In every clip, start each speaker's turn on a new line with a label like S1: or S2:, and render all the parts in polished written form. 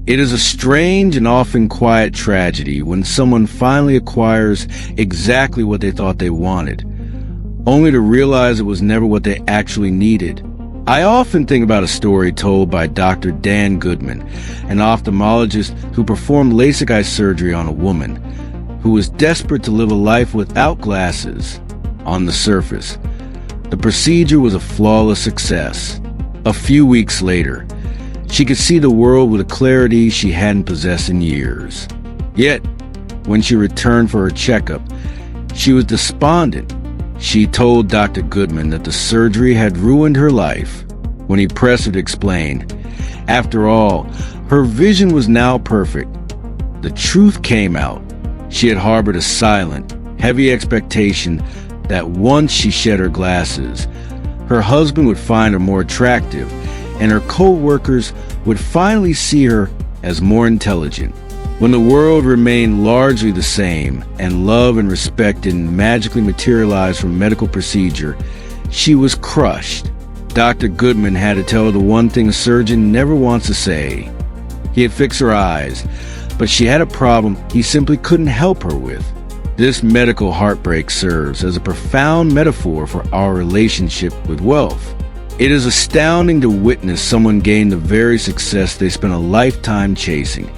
S1: It is a strange and often quiet tragedy when someone finally acquires exactly what they thought they wanted, only to realize it was never what they actually needed. I often think about a story told by Dr. Dan Goodman, an ophthalmologist who performed LASIK eye surgery on a woman who was desperate to live a life without glasses. On the surface, the procedure was a flawless success. A few weeks later, she could see the world with a clarity she hadn't possessed in years. Yet, when she returned for her checkup, she was despondent. She told Dr. Goodman that the surgery had ruined her life. When he pressed her to explain, after all, her vision was now perfect. The truth came out. She had harbored a silent, heavy expectation that once she shed her glasses, her husband would find her more attractive, and her co-workers would finally see her as more intelligent. When the world remained largely the same, and love and respect didn't magically materialize from medical procedure, she was crushed. Dr. Goodman had to tell her the one thing a surgeon never wants to say. He had fixed her eyes, but she had a problem he simply couldn't help her with. This medical heartbreak serves as a profound metaphor for our relationship with wealth. It is astounding to witness someone gain the very success they spent a lifetime chasing,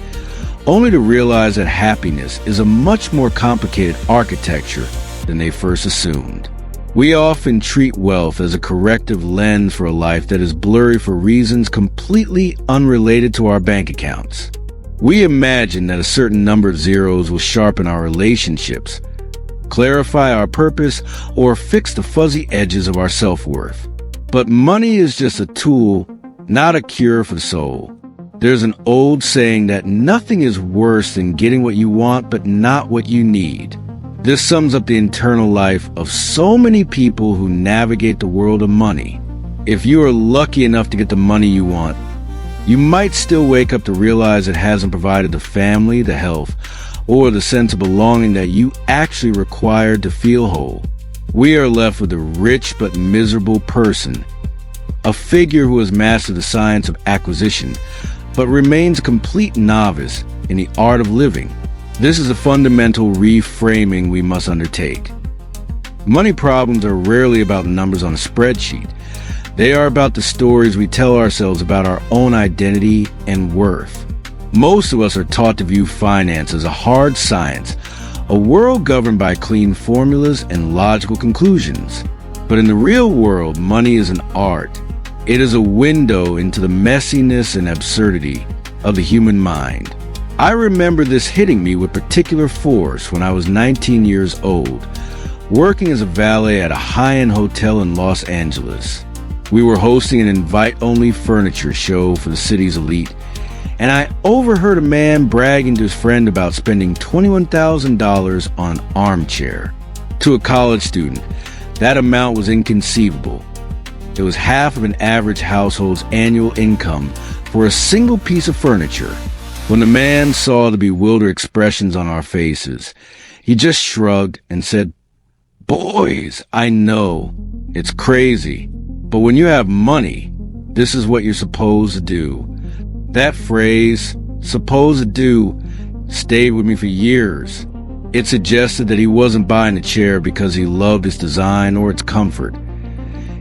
S1: only to realize that happiness is a much more complicated architecture than they first assumed. We often treat wealth as a corrective lens for a life that is blurry for reasons completely unrelated to our bank accounts. We imagine that a certain number of zeros will sharpen our relationships, clarify our purpose, or fix the fuzzy edges of our self-worth. But money is just a tool, not a cure for the soul. There's an old saying that nothing is worse than getting what you want but not what you need. This sums up the internal life of so many people who navigate the world of money. If you are lucky enough to get the money you want, you might still wake up to realize it hasn't provided the family, the health, or the sense of belonging that you actually require to feel whole. We are left with a rich but miserable person, a figure who has mastered the science of acquisition, but remains a complete novice in the art of living. This is a fundamental reframing we must undertake. Money problems are rarely about numbers on a spreadsheet. They are about the stories we tell ourselves about our own identity and worth. Most of us are taught to view finance as a hard science, a world governed by clean formulas and logical conclusions. But in the real world, money is an art. It is a window into the messiness and absurdity of the human mind. I remember this hitting me with particular force when I was 19 years old, working as a valet at a high-end hotel in Los Angeles. We were hosting an invite-only furniture show for the city's elite, and I overheard a man bragging to his friend about spending $21,000 on an armchair. To a college student, that amount was inconceivable. It was half of an average household's annual income for a single piece of furniture. When the man saw the bewildered expressions on our faces, he just shrugged and said, "Boys, I know, it's crazy, but when you have money, this is what you're supposed to do." That phrase, "supposed to do," stayed with me for years. It suggested that he wasn't buying a chair because he loved its design or its comfort.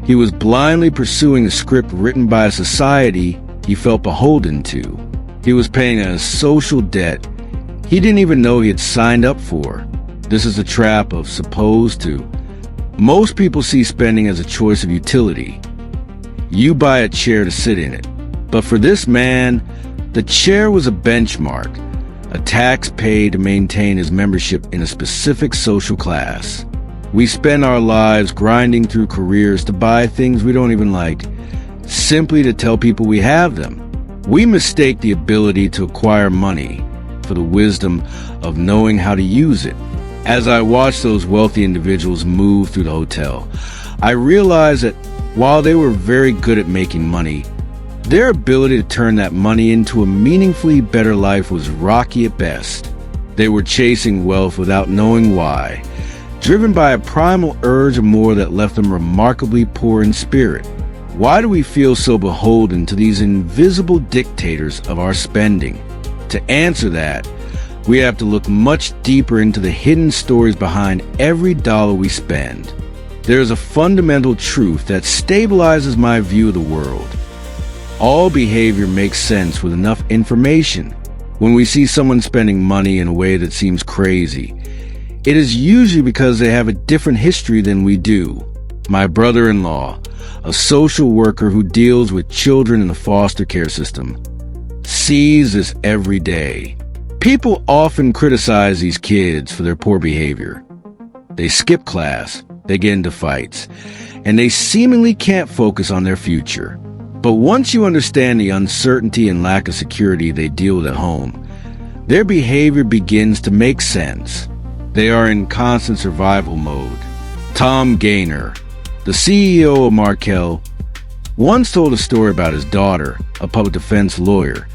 S1: He was blindly pursuing a script written by a society he felt beholden to. He was paying a social debt he didn't even know he had signed up for. This is the trap of supposed to. Most people see spending as a choice of utility. You buy a chair to sit in it. But for this man, the chair was a benchmark, a tax paid to maintain his membership in a specific social class. We spend our lives grinding through careers to buy things we don't even like, simply to tell people we have them. We mistake the ability to acquire money for the wisdom of knowing how to use it. As I watched those wealthy individuals move through the hotel, I realized that while they were very good at making money, their ability to turn that money into a meaningfully better life was rocky at best. They were chasing wealth without knowing why, driven by a primal urge of more that left them remarkably poor in spirit. Why do we feel so beholden to these invisible dictators of our spending? To answer that, we have to look much deeper into the hidden stories behind every dollar we spend. There is a fundamental truth that stabilizes my view of the world. All behavior makes sense with enough information. When we see someone spending money in a way that seems crazy, it is usually because they have a different history than we do. My brother-in-law, a social worker who deals with children in the foster care system, sees this every day. People often criticize these kids for their poor behavior. They skip class, they get into fights, and they seemingly can't focus on their future. But once you understand the uncertainty and lack of security they deal with at home, their behavior begins to make sense. They are in constant survival mode. Tom Gaynor, the CEO of Markel, once told a story about his daughter, a public defense lawyer,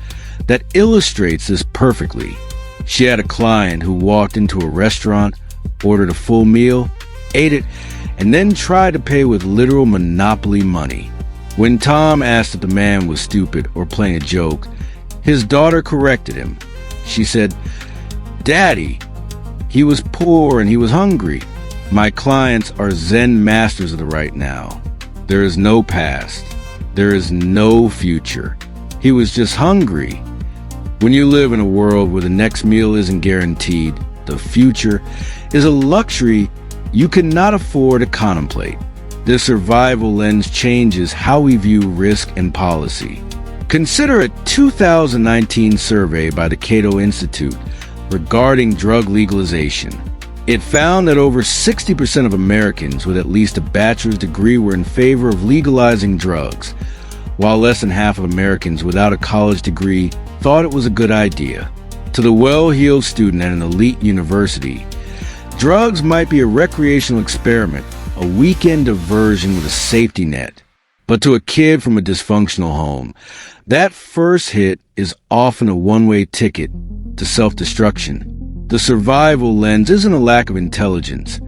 S1: that illustrates this perfectly. She had a client who walked into a restaurant, ordered a full meal, ate it, and then tried to pay with literal Monopoly money. When Tom asked if the man was stupid or playing a joke, his daughter corrected him. She said, "Daddy, he was poor and he was hungry. My clients are Zen masters of the right now. There is no past. There is no future. He was just hungry." When you live in a world where the next meal isn't guaranteed, the future is a luxury you cannot afford to contemplate. This survival lens changes how we view risk and policy. Consider a 2019 survey by the Cato Institute regarding drug legalization. It found that over 60% of Americans with at least a bachelor's degree were in favor of legalizing drugs, while less than half of Americans without a college degree thought it was a good idea. To the well-heeled student at an elite university, drugs might be a recreational experiment, a weekend diversion with a safety net. But to a kid from a dysfunctional home, that first hit is often a one-way ticket to self-destruction. The survival lens isn't a lack of intelligence.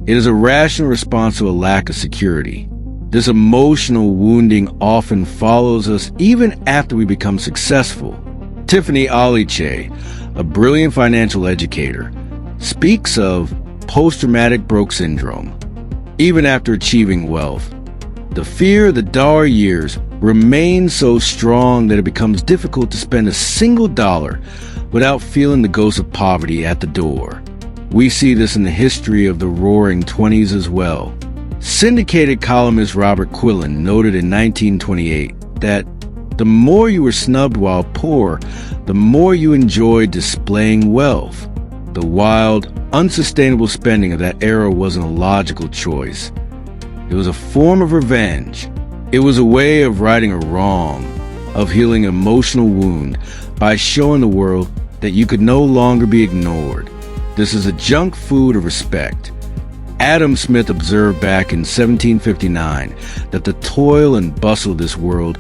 S1: It is a rational response to a lack of security. This emotional wounding often follows us even after we become successful. Tiffany Aliche, a brilliant financial educator, speaks of post-traumatic growth syndrome. Even after achieving wealth, the fear of the dollar years remains so strong that it becomes difficult to spend a single dollar without feeling the ghost of poverty at the door. We see this in the history of the Roaring '20s as well. Syndicated columnist Robert Quillen noted in 1928 that the more you were snubbed while poor, the more you enjoyed displaying wealth. The wild, unsustainable spending of that era wasn't a logical choice. It was a form of revenge. It was a way of righting a wrong, of healing an emotional wound by showing the world that you could no longer be ignored. This is a junk food of respect. Adam Smith observed back in 1759 that the toil and bustle of this world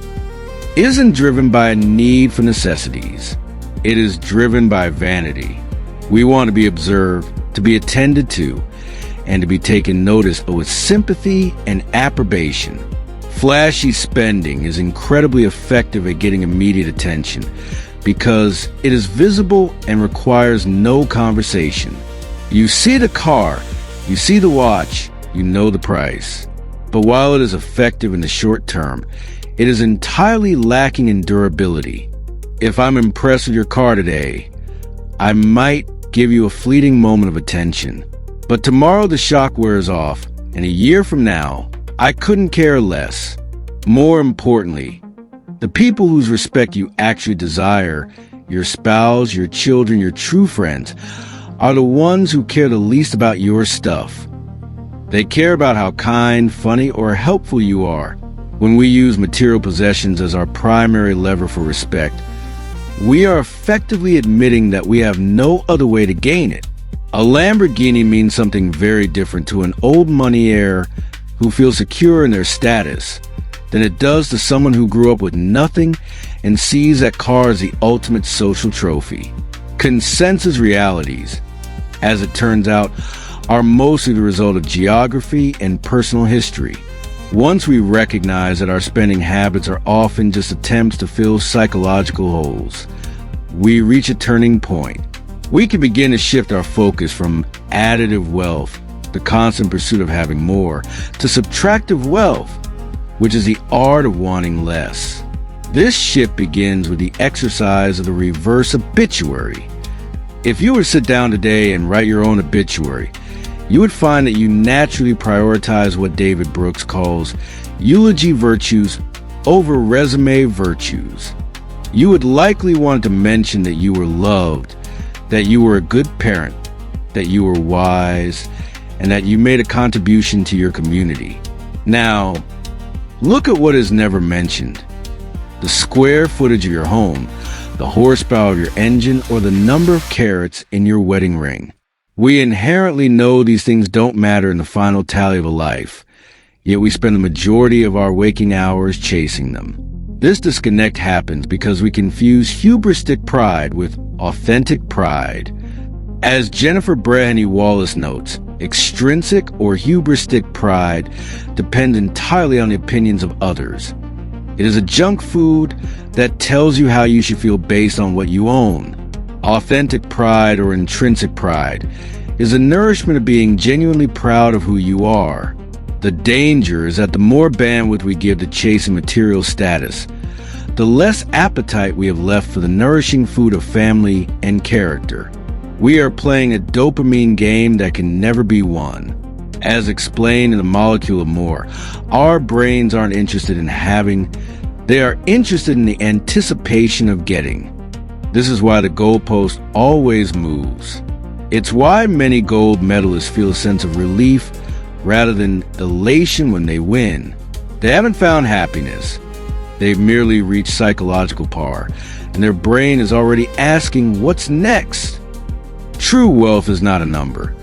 S1: isn't driven by a need for necessities. It is driven by vanity. We want to be observed, to be attended to, and to be taken notice of with sympathy and approbation. Flashy spending is incredibly effective at getting immediate attention because it is visible and requires no conversation. You see the car, you see the watch, you know the price. But while it is effective in the short term, it is entirely lacking in durability. If I'm impressed with your car today, I might give you a fleeting moment of attention. But tomorrow the shock wears off, and a year from now, I couldn't care less. More importantly, the people whose respect you actually desire, your spouse, your children, your true friends, are the ones who care the least about your stuff. They care about how kind, funny, or helpful you are. When we use material possessions as our primary lever for respect, we are effectively admitting that we have no other way to gain it. A Lamborghini means something very different to an old money heir who feels secure in their status than it does to someone who grew up with nothing and sees that car as the ultimate social trophy. Consensus realities, as it turns out, are mostly the result of geography and personal history. Once we recognize that our spending habits are often just attempts to fill psychological holes, we reach a turning point. We can begin to shift our focus from additive wealth, the constant pursuit of having more, to subtractive wealth, which is the art of wanting less. This shift begins with the exercise of the reverse obituary. If you were to sit down today and write your own obituary, you would find that you naturally prioritize what David Brooks calls eulogy virtues over resume virtues. You would likely want to mention that you were loved, that you were a good parent, that you were wise, and that you made a contribution to your community. Now, look at what is never mentioned: the square footage of your home, the horsepower of your engine, or the number of carats in your wedding ring. We inherently know these things don't matter in the final tally of a life, yet we spend the majority of our waking hours chasing them. This disconnect happens because we confuse hubristic pride with authentic pride. As Jennifer Breheny Wallace notes, extrinsic or hubristic pride depends entirely on the opinions of others. It is a junk food that tells you how you should feel based on what you own. Authentic pride or intrinsic pride is the nourishment of being genuinely proud of who you are. The danger is that the more bandwidth we give to chasing material status, the less appetite we have left for the nourishing food of family and character. We are playing a dopamine game that can never be won. As explained in The Molecule of More, our brains aren't interested in having, they are interested in the anticipation of getting. This is why the goalpost always moves. It's why many gold medalists feel a sense of relief rather than elation when they win. They haven't found happiness. They've merely reached psychological par, and their brain is already asking what's next. True wealth is not a number.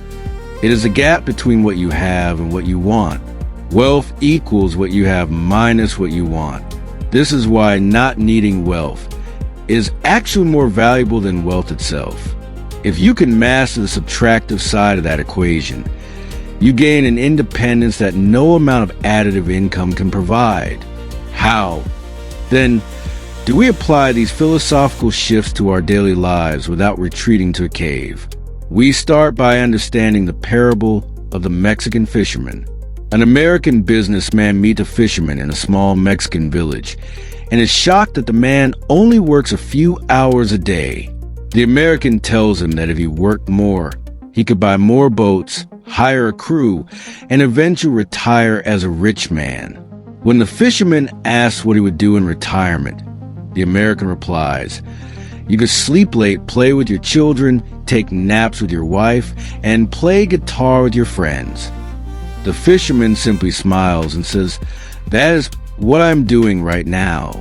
S1: It is a gap between what you have and what you want. Wealth equals what you have minus what you want. This is why not needing wealth is actually more valuable than wealth itself. If you can master the subtractive side of that equation, you gain an independence that no amount of additive income can provide. How? Then, do we apply these philosophical shifts to our daily lives without retreating to a cave? We start by understanding the parable of the Mexican fisherman. An American businessman meets a fisherman in a small Mexican village and is shocked that the man only works a few hours a day. The American tells him that if he worked more, he could buy more boats, hire a crew, and eventually retire as a rich man. When the fisherman asks what he would do in retirement, the American replies, "You could sleep late, play with your children, take naps with your wife, and play guitar with your friends." The fisherman simply smiles and says, "That is what I'm doing right now."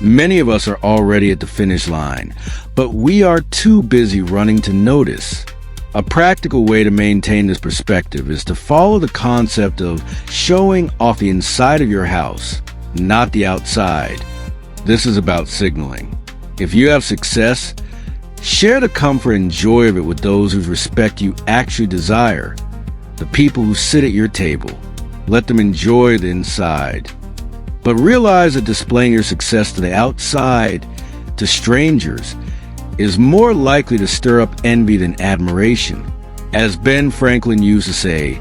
S1: Many of us are already at the finish line, but we are too busy running to notice. A practical way to maintain this perspective is to follow the concept of showing off the inside of your house, not the outside. This is about signaling. If you have success, share the comfort and joy of it with those whose respect you actually desire, the people who sit at your table. Let them enjoy the inside. But realize that displaying your success to the outside, to strangers, is more likely to stir up envy than admiration. As Ben Franklin used to say,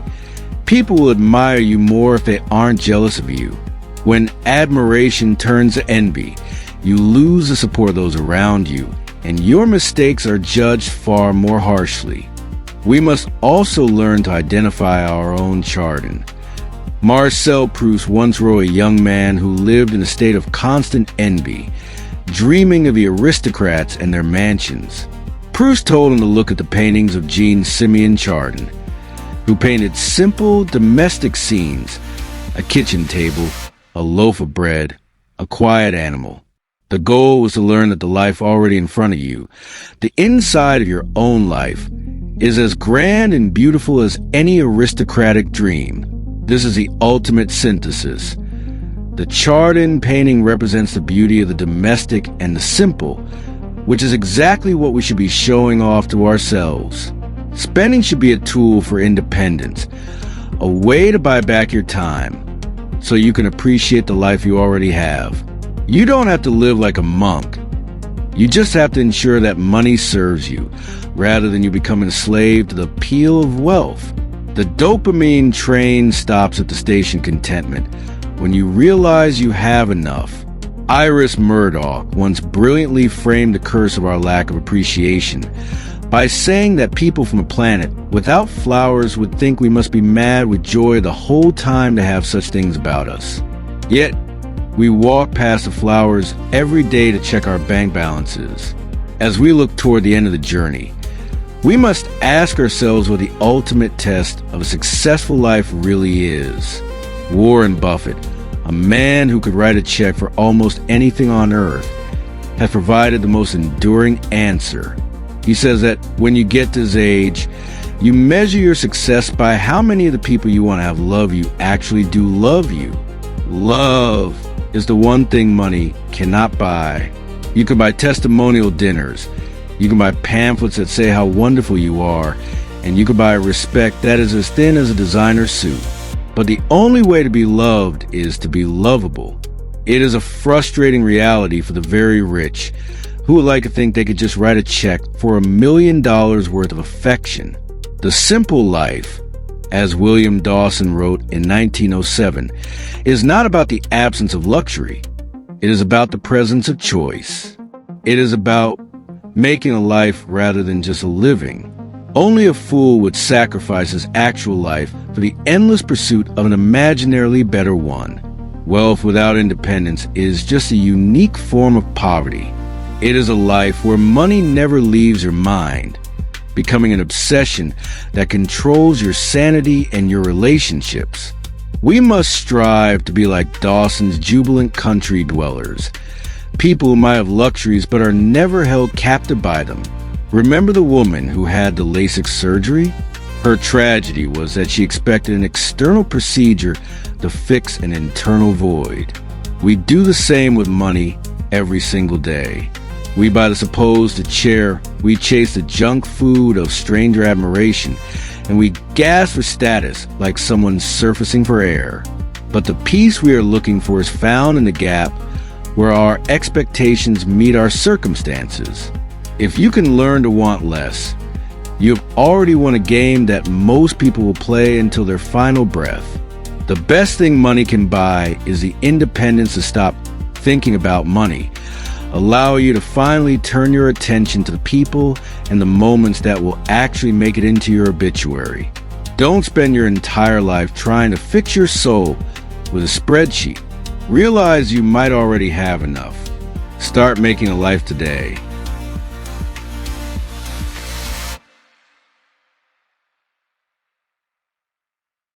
S1: people will admire you more if they aren't jealous of you. When admiration turns to envy, you lose the support of those around you, and your mistakes are judged far more harshly. We must also learn to identify our own chardon. Marcel Proust once wrote a young man who lived in a state of constant envy, dreaming of the aristocrats and their mansions. Proust told him to look at the paintings of Jean Simeon Chardin, who painted simple domestic scenes, a kitchen table, a loaf of bread, a quiet animal. The goal was to learn that the life already in front of you, the inside of your own life, is as grand and beautiful as any aristocratic dream. This is the ultimate synthesis. The Chardin painting represents the beauty of the domestic and the simple, which is exactly what we should be showing off to ourselves. Spending should be a tool for independence, a way to buy back your time, so you can appreciate the life you already have. You don't have to live like a monk. You just have to ensure that money serves you, rather than you becoming a slave to the appeal of wealth. The dopamine train stops at the station contentment when you realize you have enough. Iris Murdoch once brilliantly framed the curse of our lack of appreciation by saying that people from a planet without flowers would think we must be mad with joy the whole time to have such things about us. Yet, we walk past the flowers every day to check our bank balances. As we look toward the end of the journey, we must ask ourselves what the ultimate test of a successful life really is. Warren Buffett, a man who could write a check for almost anything on earth, has provided the most enduring answer. He says that when you get to this age, you measure your success by how many of the people you want to have love you actually do love you. Love is the one thing money cannot buy. You can buy testimonial dinners, you can buy pamphlets that say how wonderful you are, and you can buy respect that is as thin as a designer suit. But the only way to be loved is to be lovable. It is a frustrating reality for the very rich, who would like to think they could just write a check for $1 million worth of affection. The simple life, as William Dawson wrote in 1907, is not about the absence of luxury. It is about the presence of choice. It is about making a life rather than just a living. Only a fool would sacrifice his actual life for the endless pursuit of an imaginarily better one. Wealth without independence is just a unique form of poverty. It is a life where money never leaves your mind, becoming an obsession that controls your sanity and your relationships. We must strive to be like Dawson's jubilant country dwellers, people who might have luxuries but are never held captive by them. Remember the woman who had the LASIK surgery? Her tragedy was that she expected an external procedure to fix an internal void. We do the same with money every single day. We buy the supposed chair, we chase the junk food of stranger admiration, and we gasp for status like someone surfacing for air. But the peace we are looking for is found in the gap where our expectations meet our circumstances. If you can learn to want less, you've already won a game that most people will play until their final breath. The best thing money can buy is the independence to stop thinking about money, allow you to finally turn your attention to the people and the moments that will actually make it into your obituary. Don't spend your entire life trying to fix your soul with a spreadsheet. Realize you might already have enough. Start making a life today.